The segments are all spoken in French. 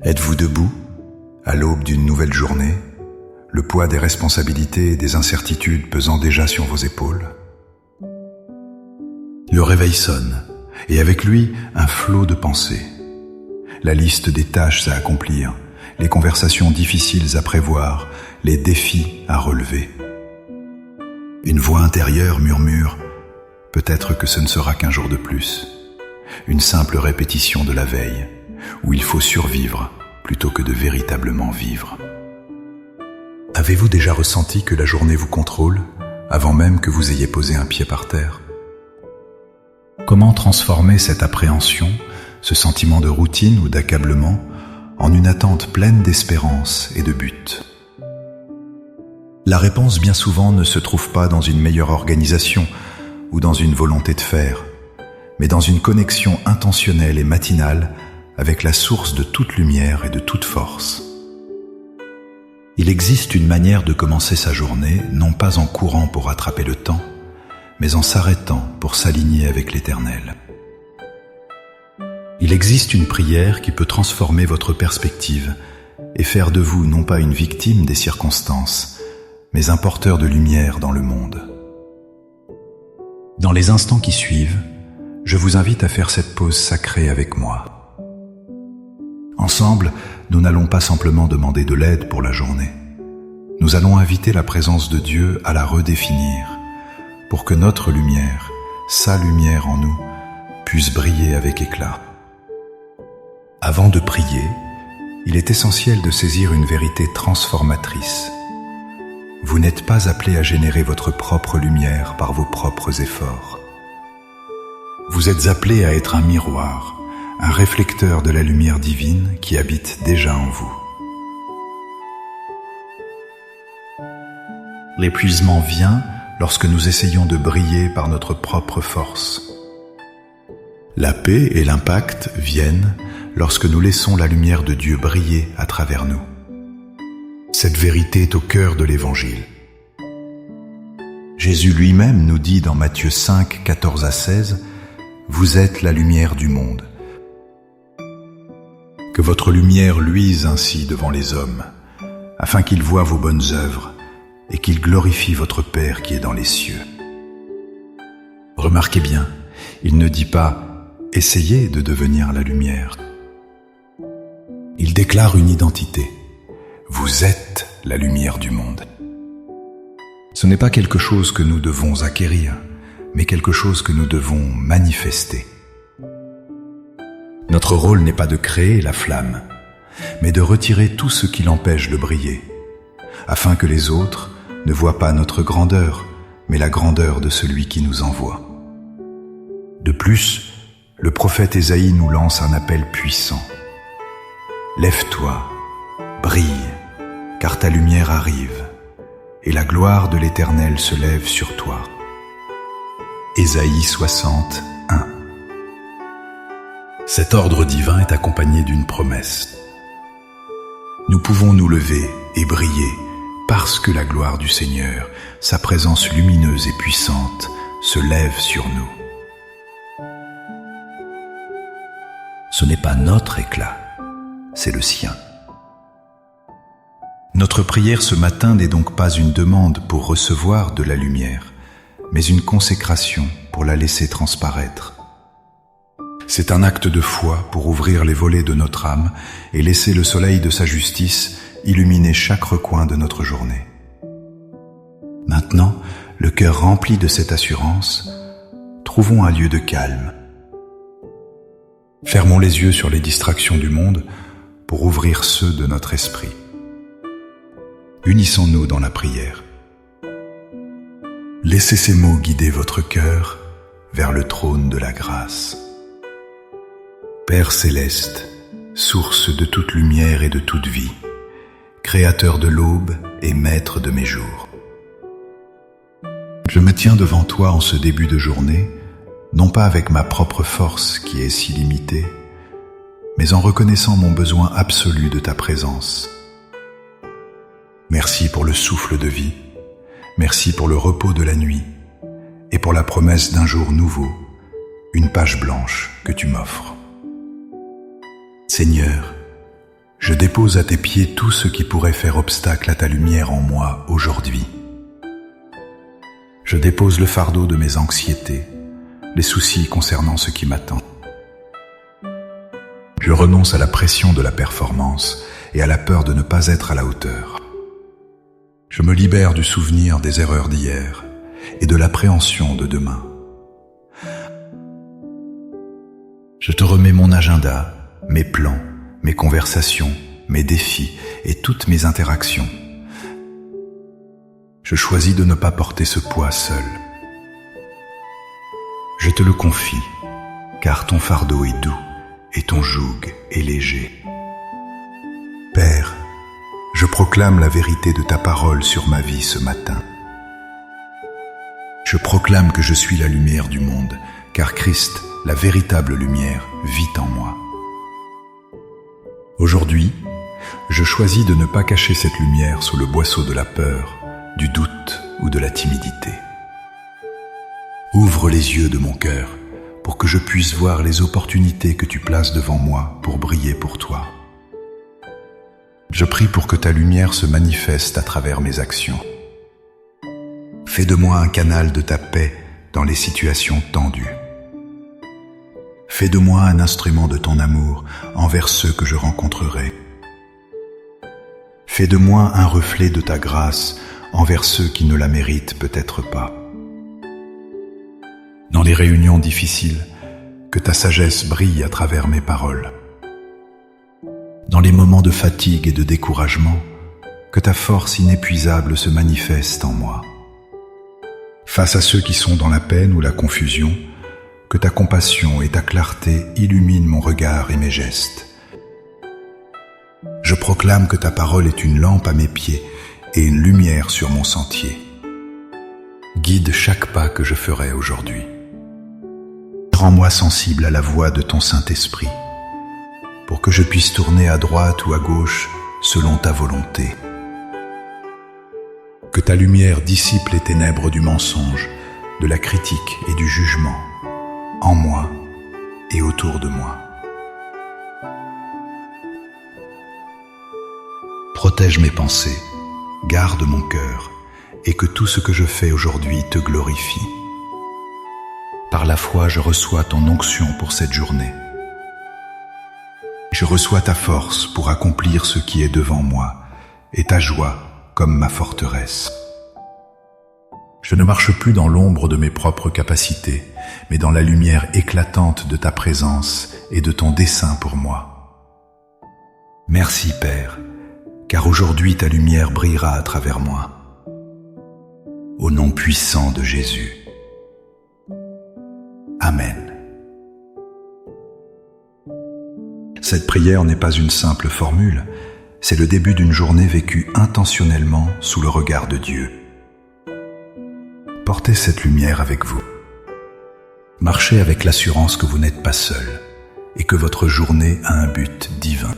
Êtes-vous debout, à l'aube d'une nouvelle journée, le poids des responsabilités et des incertitudes pesant déjà sur vos épaules? Le réveil sonne, et avec lui, un flot de pensées. La liste des tâches à accomplir, les conversations difficiles à prévoir, les défis à relever. Une voix intérieure murmure « Peut-être que ce ne sera qu'un jour de plus ». Une simple répétition de la veille, où il faut survivre plutôt que de véritablement vivre. Avez-vous déjà ressenti que la journée vous contrôle, avant même que vous ayez posé un pied par terre? Comment transformer cette appréhension, ce sentiment de routine ou d'accablement, en une attente pleine d'espérance et de but? La réponse bien souvent ne se trouve pas dans une meilleure organisation ou dans une volonté de faire, mais dans une connexion intentionnelle et matinale avec la source de toute lumière et de toute force. Il existe une manière de commencer sa journée, non pas en courant pour rattraper le temps, mais en s'arrêtant pour s'aligner avec l'Éternel. Il existe une prière qui peut transformer votre perspective et faire de vous non pas une victime des circonstances, mais un porteur de lumière dans le monde. Dans les instants qui suivent, je vous invite à faire cette pause sacrée avec moi. Ensemble, nous n'allons pas simplement demander de l'aide pour la journée. Nous allons inviter la présence de Dieu à la redéfinir, pour que notre lumière, sa lumière en nous, puisse briller avec éclat. Avant de prier, il est essentiel de saisir une vérité transformatrice. Vous n'êtes pas appelé à générer votre propre lumière par vos propres efforts. Vous êtes appelé à être un miroir, un réflecteur de la lumière divine qui habite déjà en vous. L'épuisement vient lorsque nous essayons de briller par notre propre force. La paix et l'impact viennent lorsque nous laissons la lumière de Dieu briller à travers nous. Cette vérité est au cœur de l'Évangile. Jésus lui-même nous dit dans Matthieu 5, 14 à 16, « Vous êtes la lumière du monde. » Que votre lumière luise ainsi devant les hommes, afin qu'ils voient vos bonnes œuvres et qu'ils glorifient votre Père qui est dans les cieux. Remarquez bien, il ne dit pas « essayez de devenir la lumière ». Il déclare une identité. Vous êtes la lumière du monde. Ce n'est pas quelque chose que nous devons acquérir, mais quelque chose que nous devons manifester. Notre rôle n'est pas de créer la flamme, mais de retirer tout ce qui l'empêche de briller, afin que les autres ne voient pas notre grandeur, mais la grandeur de celui qui nous envoie. De plus, le prophète Ésaïe nous lance un appel puissant. Lève-toi, brille, car ta lumière arrive, et la gloire de l'Éternel se lève sur toi. Ésaïe 60, 1. Cet ordre divin est accompagné d'une promesse. Nous pouvons nous lever et briller parce que la gloire du Seigneur, sa présence lumineuse et puissante, se lève sur nous. Ce n'est pas notre éclat, c'est le sien. Notre prière ce matin n'est donc pas une demande pour recevoir de la lumière, mais une consécration pour la laisser transparaître. C'est un acte de foi pour ouvrir les volets de notre âme et laisser le soleil de sa justice illuminer chaque recoin de notre journée. Maintenant, le cœur rempli de cette assurance, trouvons un lieu de calme. Fermons les yeux sur les distractions du monde pour ouvrir ceux de notre esprit. Unissons-nous dans la prière. Laissez ces mots guider votre cœur vers le trône de la grâce. Père céleste, source de toute lumière et de toute vie, créateur de l'aube et maître de mes jours. Je me tiens devant toi en ce début de journée, non pas avec ma propre force qui est si limitée, mais en reconnaissant mon besoin absolu de ta présence. Merci pour le souffle de vie, merci pour le repos de la nuit, et pour la promesse d'un jour nouveau, une page blanche que tu m'offres. Seigneur, dépose à tes pieds tout ce qui pourrait faire obstacle à ta lumière en moi aujourd'hui. Je dépose le fardeau de mes anxiétés, les soucis concernant ce qui m'attend. Je renonce à la pression de la performance et à la peur de ne pas être à la hauteur. Je me libère du souvenir des erreurs d'hier et de l'appréhension de demain. Je te remets mon agenda, mes plans, mes conversations, mes défis et toutes mes interactions. Je choisis de ne pas porter ce poids seul. Je te le confie, car ton fardeau est doux et ton joug est léger. Père, je proclame la vérité de ta parole sur ma vie ce matin. Je proclame que je suis la lumière du monde, car Christ, la véritable lumière, vit en moi. Aujourd'hui, je choisis de ne pas cacher cette lumière sous le boisseau de la peur, du doute ou de la timidité. Ouvre les yeux de mon cœur pour que je puisse voir les opportunités que tu places devant moi pour briller pour toi. Je prie pour que ta lumière se manifeste à travers mes actions. Fais de moi un canal de ta paix dans les situations tendues. Fais de moi un instrument de ton amour envers ceux que je rencontrerai. Fais de moi un reflet de ta grâce envers ceux qui ne la méritent peut-être pas. Dans les réunions difficiles, que ta sagesse brille à travers mes paroles. Dans les moments de fatigue et de découragement, que ta force inépuisable se manifeste en moi. Face à ceux qui sont dans la peine ou la confusion, que ta compassion et ta clarté illuminent mon regard et mes gestes. Je proclame que ta parole est une lampe à mes pieds et une lumière sur mon sentier. Guide chaque pas que je ferai aujourd'hui. Rends-moi sensible à la voix de ton Saint-Esprit, pour que je puisse tourner à droite ou à gauche selon ta volonté. Que ta lumière dissipe les ténèbres du mensonge, de la critique et du jugement, en moi et autour de moi. Protège mes pensées, garde mon cœur, et que tout ce que je fais aujourd'hui te glorifie. Par la foi, je reçois ton onction pour cette journée. Je reçois ta force pour accomplir ce qui est devant moi, et ta joie comme ma forteresse. Je ne marche plus dans l'ombre de mes propres capacités, mais dans la lumière éclatante de ta présence et de ton dessein pour moi. Merci, Père, car aujourd'hui ta lumière brillera à travers moi. Au nom puissant de Jésus. Amen. Cette prière n'est pas une simple formule, c'est le début d'une journée vécue intentionnellement sous le regard de Dieu. Portez cette lumière avec vous. Marchez avec l'assurance que vous n'êtes pas seul et que votre journée a un but divin.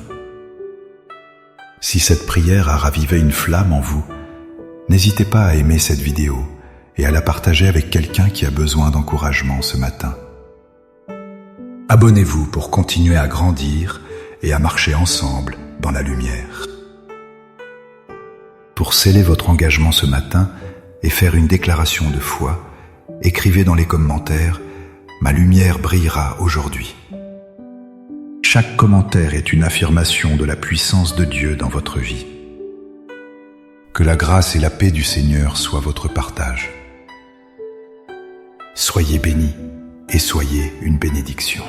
Si cette prière a ravivé une flamme en vous, n'hésitez pas à aimer cette vidéo et à la partager avec quelqu'un qui a besoin d'encouragement ce matin. Abonnez-vous pour continuer à grandir et à marcher ensemble dans la lumière. Pour sceller votre engagement ce matin et faire une déclaration de foi, écrivez dans les commentaires « Ma lumière brillera aujourd'hui ». Chaque commentaire est une affirmation de la puissance de Dieu dans votre vie. Que la grâce et la paix du Seigneur soient votre partage. Soyez bénis et soyez une bénédiction.